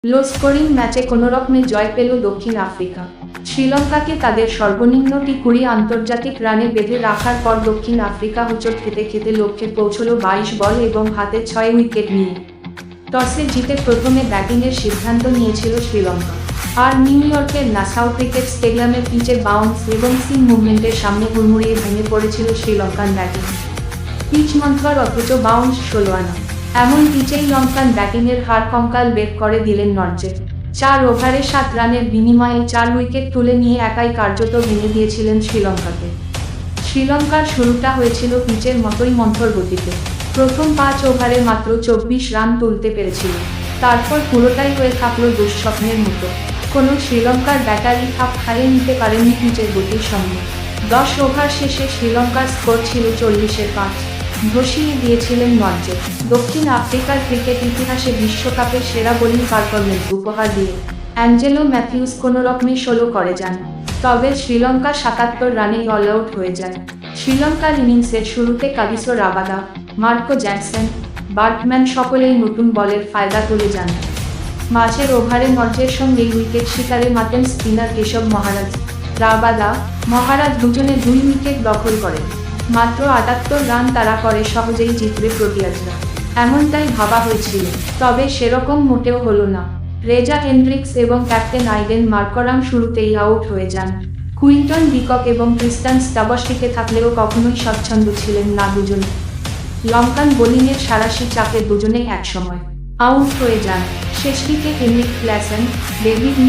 Low scoring ম্যাচে কোনোরকমে জয় পেল দক্ষিণ আফ্রিকা। শ্রীলঙ্কাকে তাদের সর্বনিম্ন টি20 আন্তর্জাতিক রানে বেঁধে রাখার পর দক্ষিণ আফ্রিকা হোঁচট খেতে খেতে লক্ষ্যে পৌঁছল 22 বল এবং হাতে 6 উইকেট নিয়ে। টসে জিতে প্রথমে ব্যাটিংয়ের সিদ্ধান্ত নিয়েছিল শ্রীলঙ্কা। আর নিউ ইয়র্কের নাসাউ ক্রিকেট স্টেডিয়ামের পিচে বাউন্স এবং সিম মুভমেন্টের সামনে হুড়মুড়িয়ে ভেঙে পড়েছিল শ্রীলঙ্কান ব্যাটিং। পিচ মন্থর অথচ বাউন্স 16 আনা। এমন পিচেই লঙ্কান ব্যাটিংয়ের হাড় কঙ্কাল বের করে দিলেন নর্জে। 4 ওভারে 7 রানের বিনিময়ে 4 উইকেট তুলে নিয়ে একাই কার্যত ভেঙে দিয়েছিলেন শ্রীলঙ্কাকে। শ্রীলঙ্কার শুরুটা হয়েছিল পিচের মতোই মন্থর গতিতে। প্রথম 5 ওভারে মাত্র 24 রান তুলতে পেরেছিল। তারপর পুরোটাই হয়ে থাকল দুঃস্বপ্নের মতো। কোনো শ্রীলঙ্কার ব্যাটারই খাপ খাইয়ে নিতে পারেনি পিচের গতির সঙ্গে। 10 ওভার শেষে শ্রীলঙ্কার স্কোর ছিল 40-5। ধসিয়ে দিয়েছিলেন নর্জে। দক্ষিণ আফ্রিকার ক্রিকেট ইতিহাসে বিশ্বকাপের সেরা বোলিং পারফরমেন্স উপহার দিয়ে অ্যাঞ্জেলো ম্যাথিউস কোনোরকমে 16 করে যান। তবে শ্রীলঙ্কা 77 রানেই অল আউট হয়ে যায়। শ্রীলঙ্কার ইনিংসের শুরুতে কাগিসো রাবাদা, মার্কো জ্যাকসন, বার্টম্যান সকলেই নতুন বলের ফায়দা তুলে যান। মাঝের ওভারে নর্জের সঙ্গে উইকেট শিকারে মাতেন স্পিনার কেশব মহারাজ। রাবাদা, মহারাজ দুজনে 2 উইকেট দখল করেন। মাত্র 78 রান তাড়া করে সহজেই জিতবে প্রোটিয়াজরা, এমনটাই ভাবা হয়েছিল। তবে সেরকম মোটেও হলো না। রেজা হেন্ড্রিক্স এবং ক্যাপ্টেন আইডেন মার্করাম শুরুতেই আউট হয়ে যান। কুইন্টন ডিকক এবং ক্রিস্টান স্টাবস টিকে থাকলেও কখনোই স্বচ্ছন্দ ছিলেন না দুজনে। লঙ্কান বোলিংয়ের সাঁড়াশি চাপে দুজনেই একসময় আউট হয়ে যান। শেষদিকে হেনরিক ক্ল্যাসেন, ডেভিড